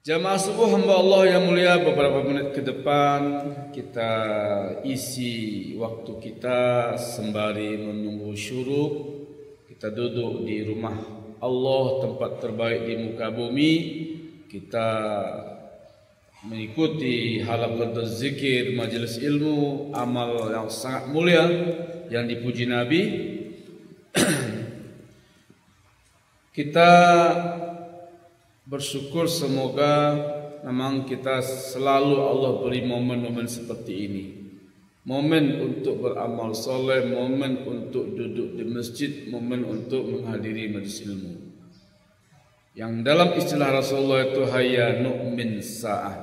Jamaah subuh hamba Allah yang mulia, beberapa menit ke depan kita isi waktu kita sembari menunggu syuruk. Kita duduk di rumah Allah, tempat terbaik di muka bumi. Kita mengikuti halaqat zikir, majelis ilmu, amal yang sangat mulia yang dipuji Nabi. Kita bersyukur semoga memang kita selalu Allah beri momen-momen seperti ini. Momen untuk beramal soleh, momen untuk duduk di masjid, momen untuk menghadiri majelis ilmu. Yang dalam istilah Rasulullah itu hayya nu'min sa'ah.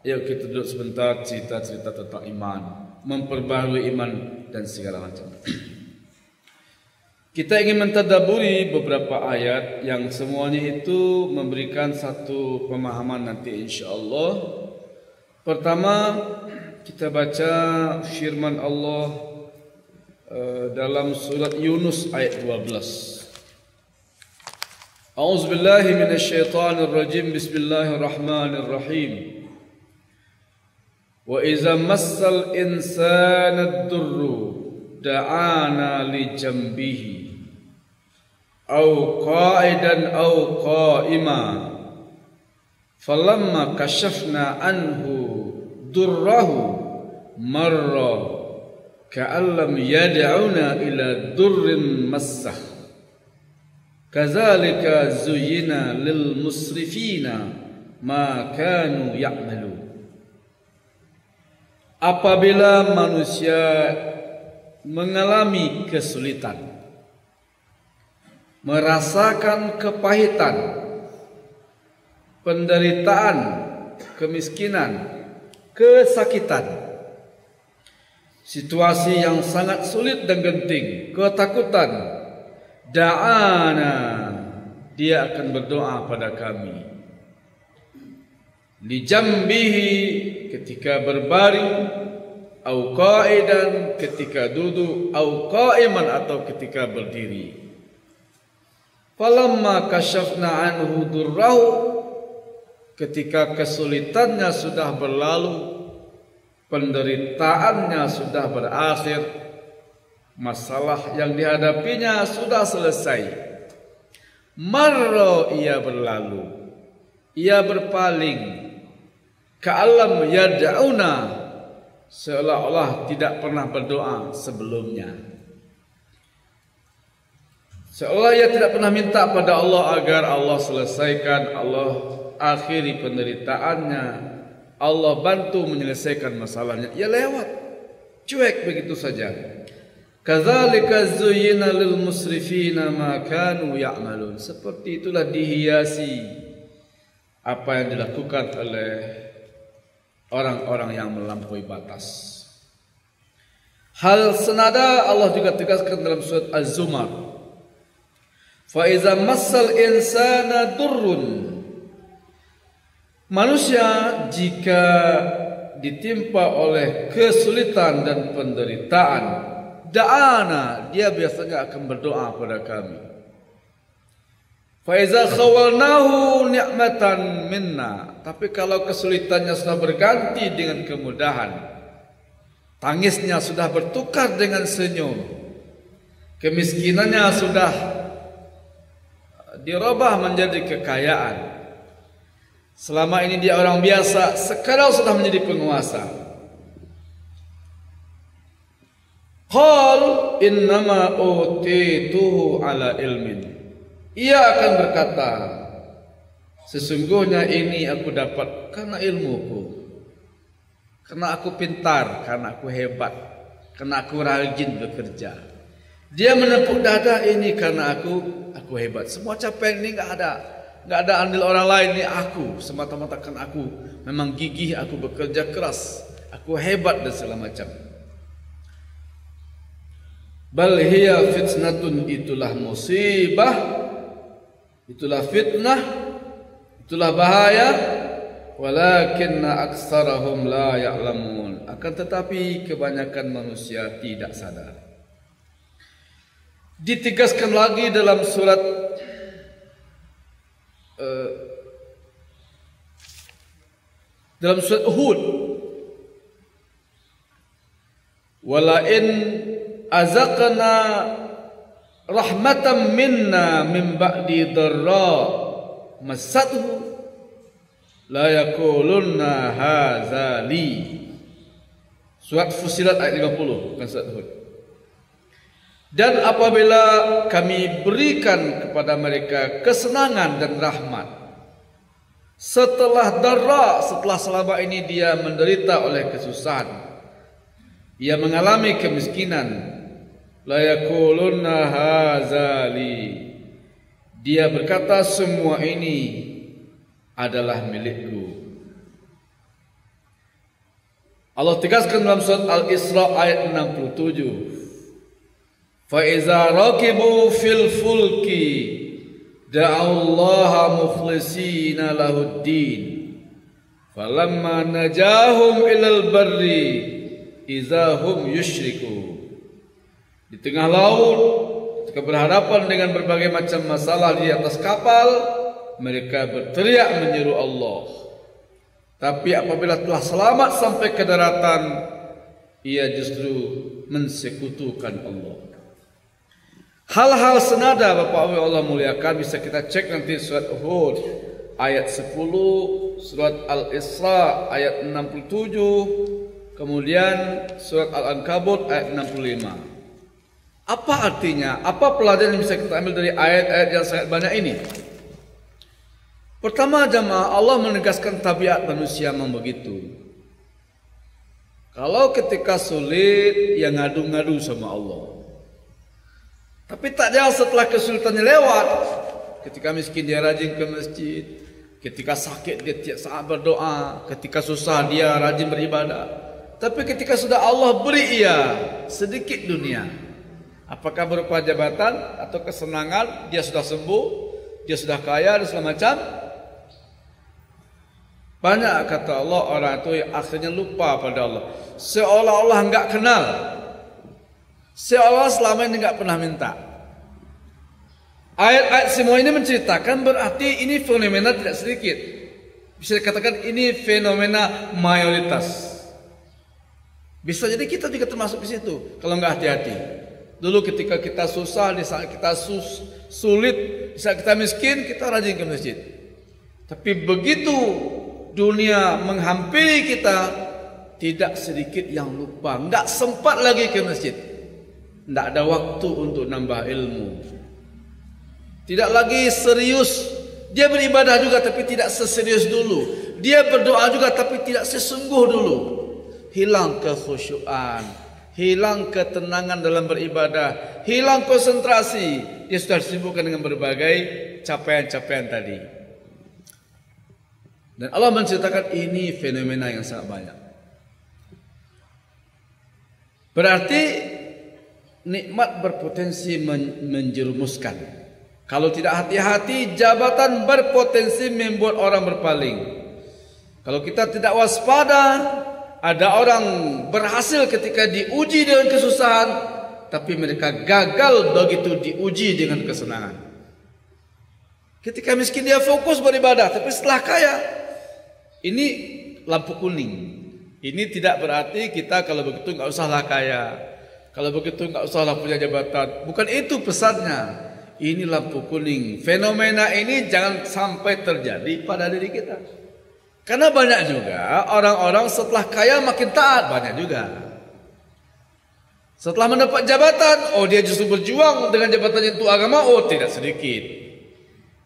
Yuk kita duduk sebentar cerita-cerita tentang iman, memperbaharui iman dan segala macam. Kita ingin mentadaburi beberapa ayat yang semuanya itu memberikan satu pemahaman nanti insyaAllah. Pertama, kita baca firman Allah dalam surat Yunus ayat 12. A'udzubillahi minasyaitonirrajim. Bismillahirrahmanirrahim. Wa iza massal insana ad-durru da'ana li jambihi أو قائدا أو قائما فلما كشفنا عنه ضره مر كأن لم يدعنا إلى ضر مسه كذلك زين للمسرفين ما كانوا يعملون. Apabila manusia mengalami kesulitan, merasakan kepahitan, penderitaan, kemiskinan, kesakitan, situasi yang sangat sulit dan genting, ketakutan, da'ana, dia akan berdoa pada kami. Li jambihi, ketika berbaring, au qa'idan, ketika duduk, au qa'iman, atau ketika berdiri. Falamma kasyafna anhu durrahu, ketika kesulitannya sudah berlalu, penderitaannya sudah berakhir, masalah yang dihadapinya sudah selesai, marra, ia berlalu, ia berpaling, ka'alam yad'una, seolah-olah tidak pernah berdoa sebelumnya. Seolah ia tidak pernah minta pada Allah agar Allah selesaikan, Allah akhiri penderitaannya, Allah bantu menyelesaikan masalahnya. Ia lewat, cuek begitu saja. Kadzalika zuyyina lil musrifina ma kanu ya'malun. Seperti itulah dihiasi apa yang dilakukan oleh orang-orang yang melampaui batas. Hal senada Allah juga tegaskan dalam surat Az-Zumar. Fa iza massal insana durrun, manusia jika ditimpa oleh kesulitan dan penderitaan, da'ana, dia biasanya akan berdoa pada kami. Fa iza khawalnahu ni'matan minna, tapi kalau kesulitannya sudah berganti dengan kemudahan, tangisnya sudah bertukar dengan senyum, kemiskinannya sudah dirubah menjadi kekayaan. Selama ini dia orang biasa, sekarang sudah menjadi penguasa. Qal innama utituhu ala ilmin. Ia akan berkata, sesungguhnya ini aku dapat karena ilmuku, karena aku pintar, karena aku hebat, karena aku rajin bekerja. Dia menepuk dada, ini karena aku hebat. Semua capaian ini nggak ada andil orang lain, ini aku, semata-mata kan aku memang gigih, aku bekerja keras, aku hebat dan segala macam. Bal hiya fitnatun, itulah musibah, itulah fitnah, itulah bahaya. Walakinna aktsarahum la ya'lamun. Akan tetapi kebanyakan manusia tidak sadar. Ditegaskan lagi dalam surat dalam surat Uhud, wala in azaqna rahmatan minna min ba'di dharra masathu la yaqulunna hadza li. Surat Fussilat ayat 50, bukan surat Hud. Dan apabila kami berikan kepada mereka kesenangan dan rahmat setelah darra, setelah selama ini dia menderita oleh kesusahan, ia mengalami kemiskinan, la yaqulunna hadza li, dia berkata semua ini adalah milikku. Allah tegaskan dalam surat Al-Isra ayat 67, fa iza raqibu fil fulki da'allaha mukhlishina lahuddin falamma najahum ilal barri iza hum yusyriku. Di tengah laut ketika berhadapan dengan berbagai macam masalah di atas kapal, mereka berteriak menyeru Allah. Tapi apabila telah selamat sampai ke daratan, ia justru mensekutukan Allah. Hal-hal senada Bapak Ibu Allah muliakan bisa kita cek nanti surat Hud ayat 10, surat Al-Isra ayat 67, kemudian surat Al-Ankabut ayat 65. Apa artinya? Apa pelajaran yang bisa kita ambil dari ayat-ayat yang sangat banyak ini? Pertama, jamaah, Allah menegaskan tabiat manusia memang begitu. Kalau ketika sulit, ya ngadu-ngadu sama Allah. Tapi tak jauh setelah kesulitannya lewat, ketika miskin dia rajin ke masjid, ketika sakit dia tiap saat berdoa, ketika susah dia rajin beribadah. Tapi ketika sudah Allah beri ia sedikit dunia, apakah berupa jabatan atau kesenangan, dia sudah sembuh, dia sudah kaya dan segala macam. Banyak kata Allah orang itu yang akhirnya lupa pada Allah, seolah-olah enggak kenal, seolah selama ini enggak pernah minta. Ayat-ayat semua ini menceritakan berarti ini fenomena tidak sedikit. Bisa dikatakan ini fenomena mayoritas. Bisa jadi kita juga termasuk di situ kalau enggak hati-hati. Dulu ketika kita susah, di saat kita sulit, di saat kita miskin, kita rajin ke masjid. Tapi begitu dunia menghampiri kita, tidak sedikit yang lupa, enggak sempat lagi ke masjid, enggak ada waktu untuk nambah ilmu, tidak lagi serius. Dia beribadah juga tapi tidak seserius dulu, dia berdoa juga tapi tidak sesungguh dulu. Hilang kekhusyuan, hilang ketenangan dalam beribadah, hilang konsentrasi. Dia sudah disibukkan dengan berbagai capaian-capaian tadi. Dan Allah menceritakan ini fenomena yang sangat banyak. Berarti nikmat berpotensi menjerumuskan. Kalau tidak hati-hati, jabatan berpotensi membuat orang berpaling. Kalau kita tidak waspada, ada orang berhasil ketika diuji dengan kesusahan, tapi mereka gagal begitu diuji dengan kesenangan. Ketika miskin dia fokus beribadah, tapi setelah kaya, ini lampu kuning. Ini tidak berarti kita kalau begitu nggak usahlah kaya, kalau begitu nggak usahlah punya jabatan. Bukan itu pesannya. Ini lampu kuning. Fenomena ini jangan sampai terjadi pada diri kita. Karena banyak juga orang-orang setelah kaya makin taat, banyak juga. Setelah mendapat jabatan, oh dia justru berjuang dengan jabatan itu agama, oh tidak sedikit.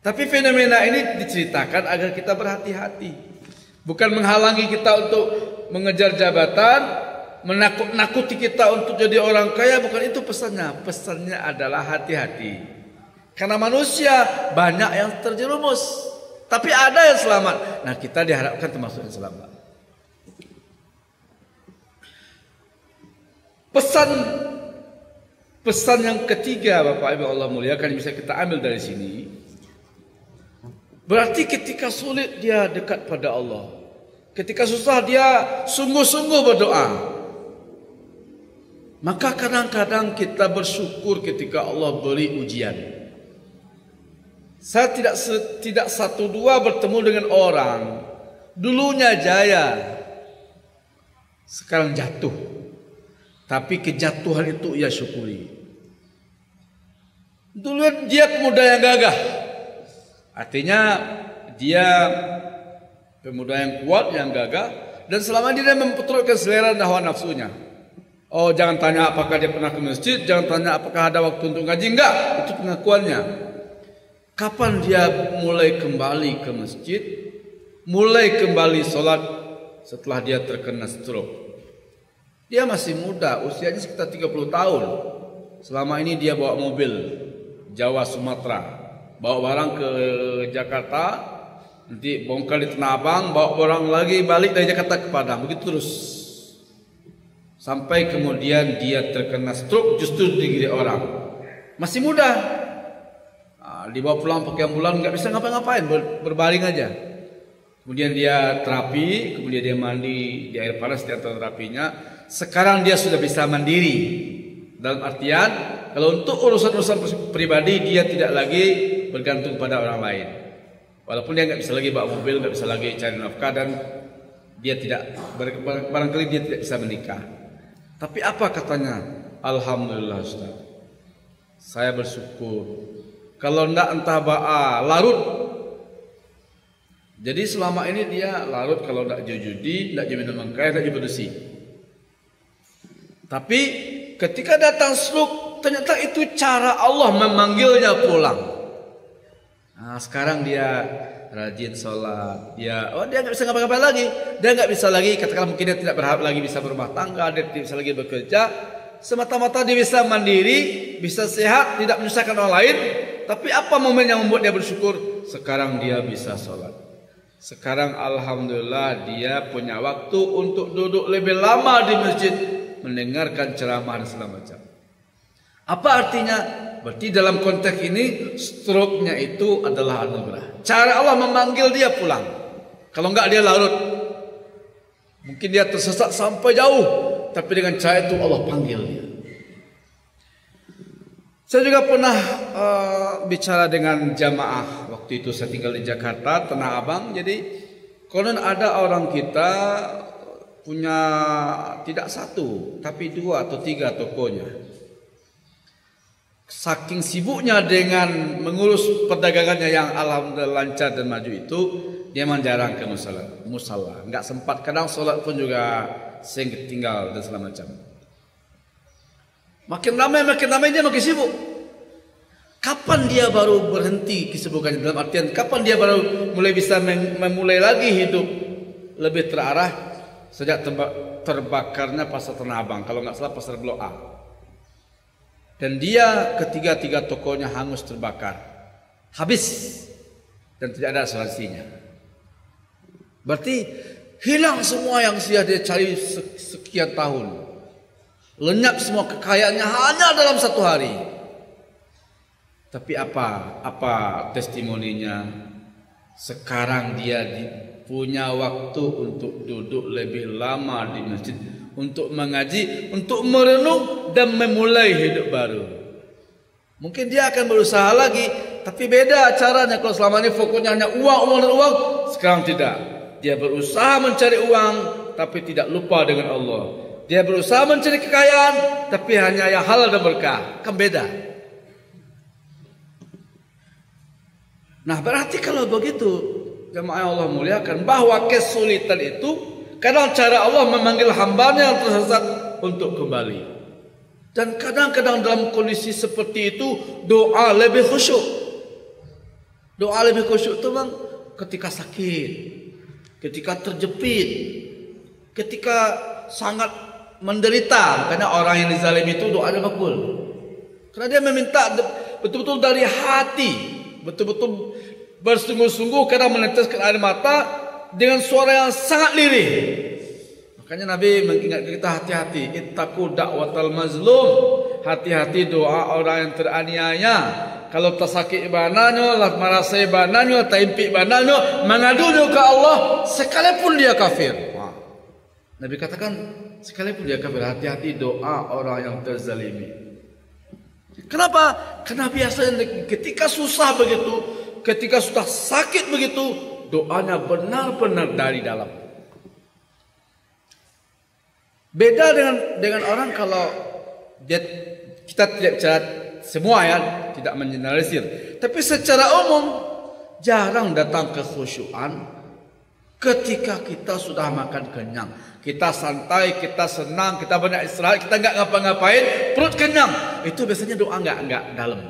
Tapi fenomena ini diceritakan agar kita berhati-hati. Bukan menghalangi kita untuk mengejar jabatan, menakut-nakuti kita untuk jadi orang kaya, bukan itu pesannya. Pesannya adalah hati-hati. Karena manusia banyak yang terjerumus, tapi ada yang selamat. Nah, kita diharapkan termasuk yang selamat. Pesan yang ketiga, Bapak Ibu Allah muliakan, bisa kita ambil dari sini. Berarti ketika sulit dia dekat pada Allah. Ketika susah dia sungguh-sungguh berdoa. Maka kadang-kadang kita bersyukur ketika Allah beri ujian. Saya tidak satu dua bertemu dengan orang Dulunya jaya, sekarang jatuh. Tapi kejatuhan itu ia syukuri. Dulu dia pemuda yang gagah. Artinya dia pemuda yang kuat, yang gagah. Dan selama ini dia memperturutkan selera dan hawa nafsunya. Oh, jangan tanya apakah dia pernah ke masjid. Jangan tanya apakah ada waktu untuk ngaji. Enggak, itu pengakuannya. Kapan dia mulai kembali ke masjid? Mulai kembali sholat setelah dia terkena stroke. Dia masih muda, usianya sekitar 30 tahun. Selama ini dia bawa mobil Jawa Sumatera, bawa barang ke Jakarta, nanti bongkar di Tanah Abang, bawa barang lagi balik dari Jakarta ke Padang, begitu terus. Sampai kemudian dia terkena stroke justru digigit orang. Masih muda. Dibawa pulang pakai ambulan, nggak bisa ngapa-ngapain, berbaring aja. Kemudian dia terapi, kemudian dia mandi di air panas di antara terapinya. Sekarang dia sudah bisa mandiri. Dalam artian, kalau untuk urusan-urusan pribadi dia tidak lagi bergantung pada orang lain. Walaupun dia nggak bisa lagi bawa mobil, nggak bisa lagi cari nafkah, dan dia tidak, barangkali dia tidak bisa menikah. Tapi apa katanya? Alhamdulillah Ustaz, saya bersyukur. Kalau ndak entah larut. Jadi selama ini dia larut kalau ndak judi, ndak minum angkai, ndak bersih. Tapi ketika datang stroke, ternyata itu cara Allah memanggilnya pulang. Nah, sekarang dia rajin sholat. Dia nggak bisa ngapa-ngapain lagi. Dia nggak bisa lagi, katakanlah mungkin dia tidak berharap lagi bisa berumah tangga, dia tidak bisa lagi bekerja. Semata-mata dia bisa mandiri, bisa sehat, tidak menyusahkan orang lain. Tapi apa momen yang membuat dia bersyukur? Sekarang dia bisa sholat. Sekarang alhamdulillah dia punya waktu untuk duduk lebih lama di masjid, mendengarkan ceramah dan segala macam. Apa artinya? Berarti dalam konteks ini stroke-nya itu adalah anugerah. Cara Allah memanggil dia pulang. Kalau enggak dia larut. Mungkin dia tersesat sampai jauh, tapi dengan cara itu Allah panggil dia. Saya juga pernah bicara dengan jamaah. Waktu itu saya tinggal di Jakarta, Tanah Abang. Jadi konon ada orang kita punya tidak satu, tapi 2 atau 3 tokonya. Saking sibuknya dengan mengurus perdagangannya yang alhamdulillah lancar dan maju itu, dia menjarang ke musala. Enggak sempat, kadang sholat pun juga sering tinggal dan segala macam. Makin ramai dia makin sibuk. Kapan dia baru berhenti kesibukannya? Dalam artian kapan dia baru mulai bisa memulai lagi hidup lebih terarah? Sejak terbakarnya pasar Tanah Abang, kalau nggak salah pasar Blok A. Dan dia ketiga tokonya hangus terbakar, habis, dan tidak ada asuransinya. Berarti hilang semua yang sudah dia cari sekian tahun. Lenyap semua kekayaannya hanya dalam 1 hari. Tapi apa testimoninya? Sekarang dia punya waktu untuk duduk lebih lama di masjid, untuk mengaji, untuk merenung dan memulai hidup baru. Mungkin dia akan berusaha lagi, tapi beda caranya. Kalau selama ini fokusnya hanya uang, sekarang tidak. Dia berusaha mencari uang, tapi tidak lupa dengan Allah. Dia berusaha mencari kekayaan, tapi hanya yang halal dan berkah. Kan beda. Nah, berarti kalau begitu, jemaah Allah muliakan, bahwa kesulitan itu kadang cara Allah memanggil hambanya yang tersesat untuk kembali. Dan kadang-kadang dalam kondisi seperti itu doa lebih khusyuk. Doa lebih khusyuk itu memang ketika sakit, ketika terjepit, ketika sangat menderita. Karena orang yang dizalimi itu doanya makbul. Karena dia meminta betul-betul dari hati, betul-betul bersungguh-sungguh, kadang meneteskan air mata dengan suara yang sangat lirih. Makanya Nabi mengingatkan kita hati-hati, ittaqu da'watal mazlum, hati-hati doa orang yang teraniaya. Kalau tersakit ibananyo, lah merasa ibananyo, taimpi ibananyo, mengadunya ke Allah sekalipun dia kafir. Wah. Nabi katakan sekalipun dia kafir, hati-hati doa orang yang terzalimi. Kenapa? Karena biasanya ketika susah begitu, ketika sudah sakit begitu, doanya benar-benar dari dalam. Beda dengan orang kalau kita tidak bicara semua ya, tidak mengeneralisir. Tapi secara umum jarang datang kekhusyuan ketika kita sudah makan kenyang. Kita santai, kita senang, kita banyak istirahat, kita nggak ngapa-ngapain, perut kenyang. Itu biasanya doa nggak dalam.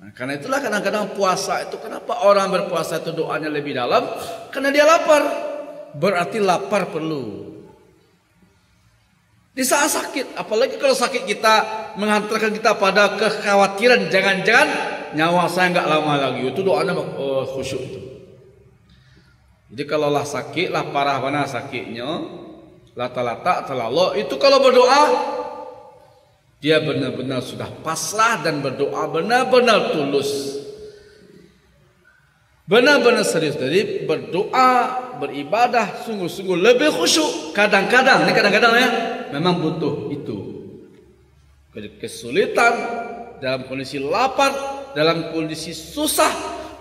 Nah, karena itulah kadang-kadang puasa itu, kenapa orang berpuasa itu doanya lebih dalam? Karena dia lapar. Berarti lapar perlu. Di saat sakit, apalagi kalau sakit kita menghantarkan kita pada kekhawatiran, jangan-jangan nyawa saya nggak lama lagi. Itu doanya khusyuk itu. Jadi kalau lah sakit, lah parah mana sakitnya, lata-lata terlalu, itu kalau berdoa dia benar-benar sudah pasrah dan berdoa benar-benar tulus, benar-benar serius. Jadi berdoa, beribadah sungguh-sungguh lebih khusyuk. Kadang-kadang, ini kadang-kadang ya, memang butuh itu. Kesulitan, dalam kondisi lapar, dalam kondisi susah,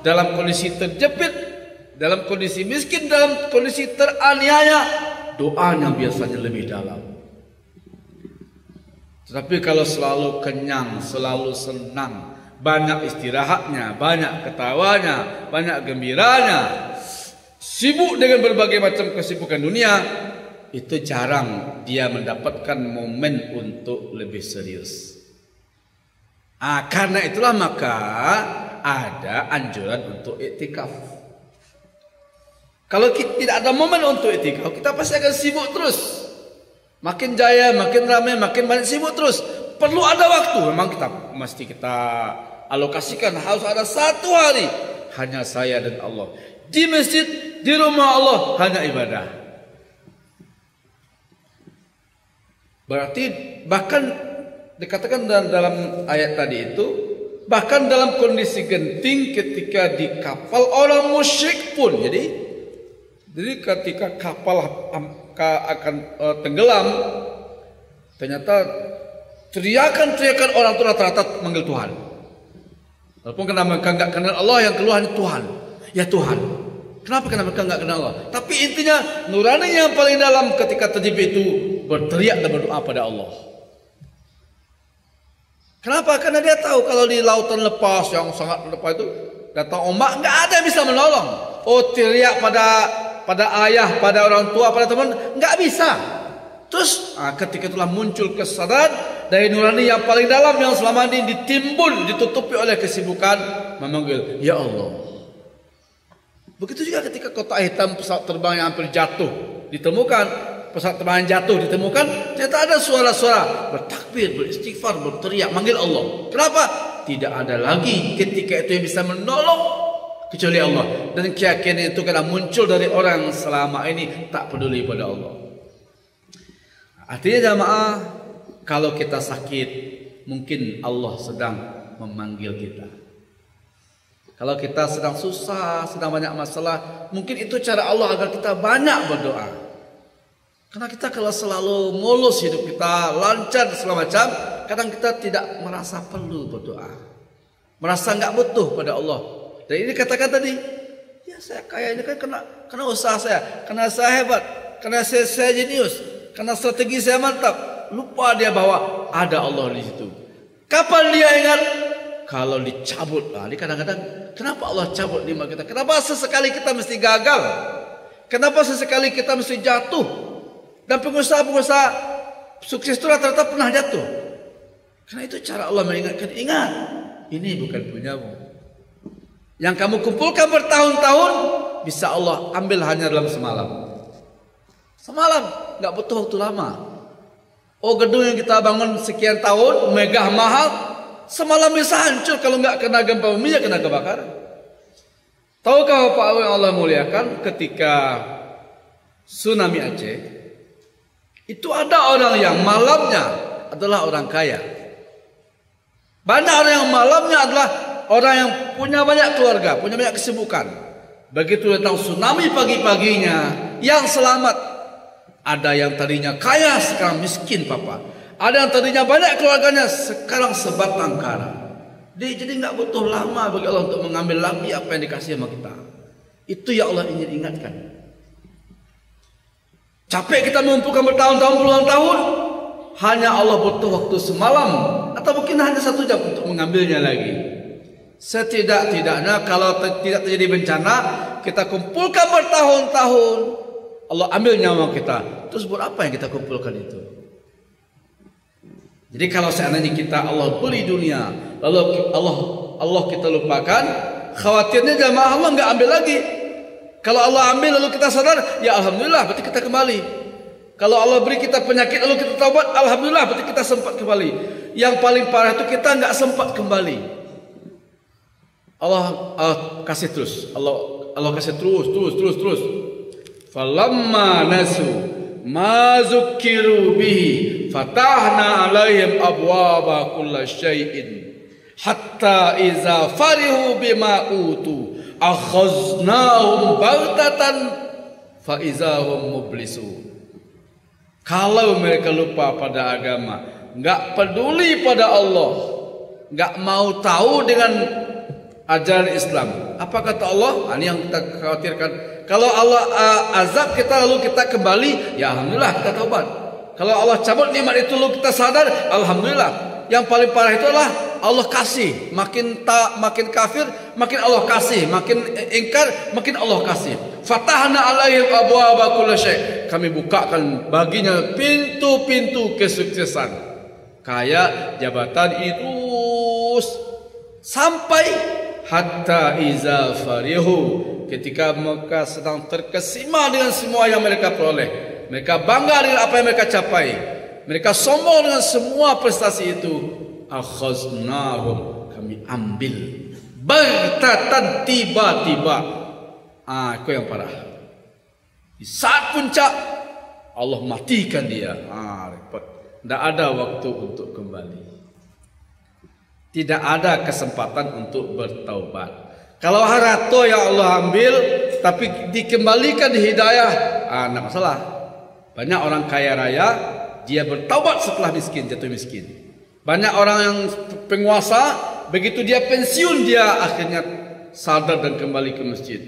dalam kondisi terjepit, dalam kondisi miskin, dalam kondisi teraniaya, doanya biasanya lebih dalam. Tetapi kalau selalu kenyang, selalu senang, banyak istirahatnya, banyak ketawanya, banyak gembiranya, sibuk dengan berbagai macam kesibukan dunia, itu jarang dia mendapatkan momen untuk lebih serius. Karena itulah maka ada anjuran untuk iktikaf. Kalau kita tidak ada momen untuk iktikaf, kita pasti akan sibuk terus. Makin jaya, makin ramai, makin banyak sibuk terus. Perlu ada waktu. Memang kita alokasikan, harus ada satu hari hanya saya dan Allah. Di masjid, di rumah Allah hanya ibadah. Berarti bahkan dikatakan dalam ayat tadi itu, bahkan dalam kondisi genting ketika di kapal orang musyrik pun. Jadi ketika kapal akan tenggelam, ternyata teriakan orang itu rata-rata manggil Tuhan. Walaupun karena mereka nggak kenal Allah, yang keluar hanya Tuhan. Ya Tuhan. Kenapa karena mereka nggak kenal Allah? Tapi intinya nurani yang paling dalam ketika terjadi itu berteriak dan berdoa pada Allah. Kenapa? Karena dia tahu kalau di lautan lepas yang sangat lepas itu datang ombak, nggak ada yang bisa menolong. Oh, teriak pada ayah, pada orang tua, pada teman, nggak bisa. Terus ketika itulah muncul kesadaran dari nurani yang paling dalam yang selama ini ditimbun, ditutupi oleh kesibukan, memanggil Ya Allah. Begitu juga ketika kotak hitam pesawat terbang yang hampir jatuh ditemukan, pesawat terbang yang jatuh ditemukan, ternyata ada suara-suara bertakbir, beristighfar, berteriak, manggil Allah. Kenapa? Tidak ada lagi ketika itu yang bisa menolong kecuali Allah. Dan keyakinan itu karena muncul dari orang selama ini tak peduli pada Allah. Artinya jamaah, kalau kita sakit, mungkin Allah sedang memanggil kita. Kalau kita sedang susah, sedang banyak masalah, mungkin itu cara Allah agar kita banyak berdoa. Karena kita kalau selalu mulus hidup kita, lancar segala macam, kadang kita tidak merasa perlu berdoa, merasa nggak butuh pada Allah. Dan ini katakan tadi, ya saya kaya ini kan kena usaha saya, karena saya hebat, karena saya jenius, karena strategi saya mantap. Lupa dia bahwa ada Allah di situ. Kapan dia ingat? Kalau dicabut. Ini kadang-kadang kenapa Allah cabut nikmat kita? Kenapa sesekali kita mesti gagal? Kenapa sesekali kita mesti jatuh? Dan pengusaha-pengusaha sukses itu rata-rata pernah jatuh. Karena itu cara Allah mengingatkan, ingat, ini bukan punyamu. Yang kamu kumpulkan bertahun-tahun, bisa Allah ambil hanya dalam semalam. Semalam, nggak butuh waktu lama. Oh, gedung yang kita bangun sekian tahun, megah mahal, semalam bisa hancur kalau nggak kena gempa bumi, ya kena kebakaran. Tahukah Bapak yang Allah muliakan, ketika tsunami Aceh, itu ada orang yang malamnya adalah orang kaya. Banyak orang yang malamnya adalah orang yang punya banyak keluarga, punya banyak kesibukan. Begitu datang tsunami pagi-paginya, yang selamat ada yang tadinya kaya sekarang miskin, Papa. Ada yang tadinya banyak keluarganya sekarang sebatang kara. Jadi nggak butuh lama bagi Allah untuk mengambil lagi apa yang dikasih sama kita. Itu yang Allah ingin ingatkan. Capek kita mengumpulkan bertahun-tahun, puluhan tahun, hanya Allah butuh waktu semalam atau mungkin hanya 1 jam untuk mengambilnya lagi. Setidak-tidaknya kalau tidak terjadi bencana, kita kumpulkan bertahun-tahun, Allah ambil nyawa kita. Terus buat apa yang kita kumpulkan itu? Jadi kalau seandainya kita Allah beri dunia, lalu Allah kita lupakan, khawatirnya jamaah Allah nggak ambil lagi. Kalau Allah ambil lalu kita sadar, ya alhamdulillah, berarti kita kembali. Kalau Allah beri kita penyakit lalu kita taubat, alhamdulillah, berarti kita sempat kembali. Yang paling parah itu kita nggak sempat kembali. Allah kasih terus, Allah kasih terus. Falamma nasu ma zukiru bihi fatahna alaihim abwaba kulli syai'in hatta iza farihu bima utu akhaznahum baghtatan fa iza hum mublisun. Kalau mereka lupa pada agama, enggak peduli pada Allah, enggak mau tahu dengan ajaran Islam, apa kata Allah? Ini yang kita khawatirkan. Kalau Allah azab kita lalu kita kembali, ya alhamdulillah kita taubat. Kalau Allah cabut nikmat itu lalu kita sadar, alhamdulillah. Yang paling parah itu adalah Allah kasih, makin kafir, makin Allah kasih, makin ingkar, makin Allah kasih. Fatahna alaihim abwaaba kulli syai'. Kami bukakan baginya pintu-pintu kesuksesan. Kayak jabatan itu sampai hatta iza farihu, ketika mereka sedang terkesima dengan semua yang mereka peroleh, mereka bangga dengan apa yang mereka capai, mereka sombong dengan semua prestasi itu, akhaznahum, kami ambil baghtatan, tiba-tiba. Itu yang parah. Di saat puncak Allah matikan dia. Repot. Tidak ada waktu untuk kembali. Tidak ada kesempatan untuk bertaubat. Kalau harta yang Allah ambil tapi dikembalikan di hidayah, tidak masalah. Banyak orang kaya raya dia bertaubat setelah miskin, jatuh miskin. Banyak orang yang penguasa begitu dia pensiun dia akhirnya sadar dan kembali ke masjid.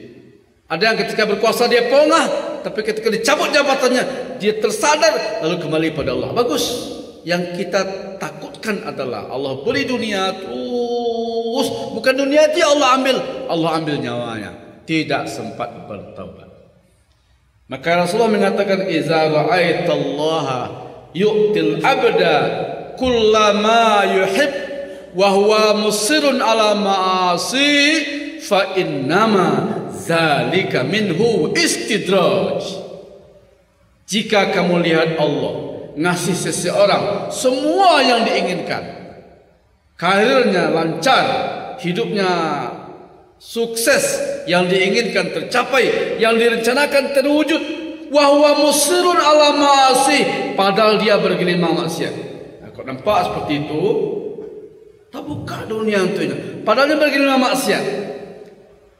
Ada yang ketika berkuasa dia pongah, tapi ketika dicabut jabatannya dia tersadar lalu kembali pada Allah. Bagus. Yang kita takutkan adalah Allah beri dunia terus, bukan dunia itu Allah ambil nyawanya, tidak sempat bertaubat. Maka Rasulullah mengatakan, iza ra'aitallaha yu'til abda kullama yuhib wa huwa musirun ala ma'asi fa innama zalika minhu istidraj. Jika kamu lihat Allah ngasih seseorang semua yang diinginkan, karirnya lancar, hidupnya sukses, yang diinginkan tercapai, yang direncanakan terwujud, wa huwa musirun ala ma'asi, padahal dia bergelimang maksiat. Kau nampak seperti itu, tak buka dunia untuknya, padahal dia bergelimang maksiat.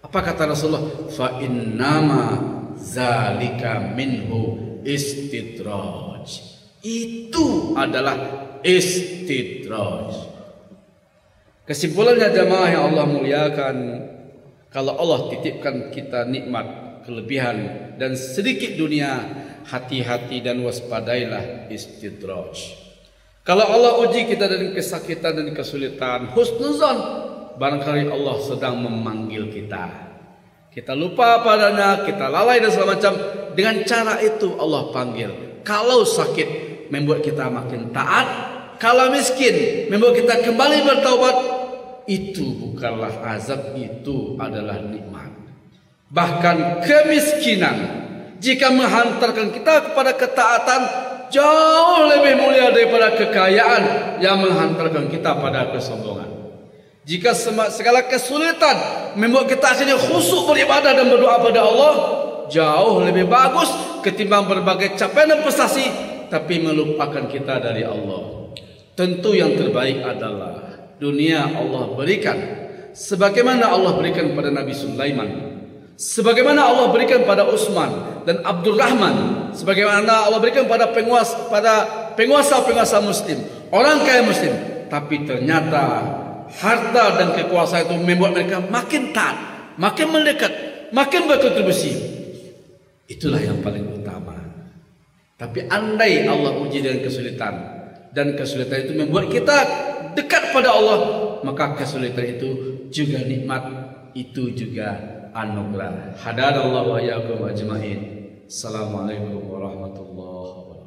Apa kata Rasulullah? Fa innama zalika minhu istidraj. Itu adalah istidraj. Kesimpulannya jamaah yang Allah muliakan, kalau Allah titipkan kita nikmat, kelebihan dan sedikit dunia, hati-hati dan waspadailah istidraj. Kalau Allah uji kita dengan kesakitan dan kesulitan, husnuzan, barangkali Allah sedang memanggil kita. Kita lupa padanya, kita lalai dan segala macam. Dengan cara itu Allah panggil. Kalau sakit membuat kita makin taat, kalau miskin membuat kita kembali bertaubat, itu bukanlah azab, itu adalah nikmat. Bahkan kemiskinan jika menghantarkan kita kepada ketaatan, jauh lebih mulia daripada kekayaan yang menghantarkan kita pada kesombongan. Jika segala kesulitan membuat kita akhirnya khusyuk beribadah dan berdoa pada Allah, jauh lebih bagus ketimbang berbagai capaian dan prestasi tapi melupakan kita dari Allah. Tentu yang terbaik adalah dunia Allah berikan sebagaimana Allah berikan pada Nabi Sulaiman, sebagaimana Allah berikan pada Utsman dan Abdurrahman, sebagaimana Allah berikan pada penguasa muslim, orang kaya muslim. Tapi ternyata harta dan kekuasaan itu membuat mereka makin taat, makin mendekat, makin berkontribusi. Itulah yang paling utama. Tapi andai Allah uji dengan kesulitan, dan kesulitan itu membuat kita dekat pada Allah, maka kesulitan itu juga nikmat, itu juga anugerah. Hadanallahu wa iyyakum ajmain. Assalamualaikum warahmatullahi wabarakatuh.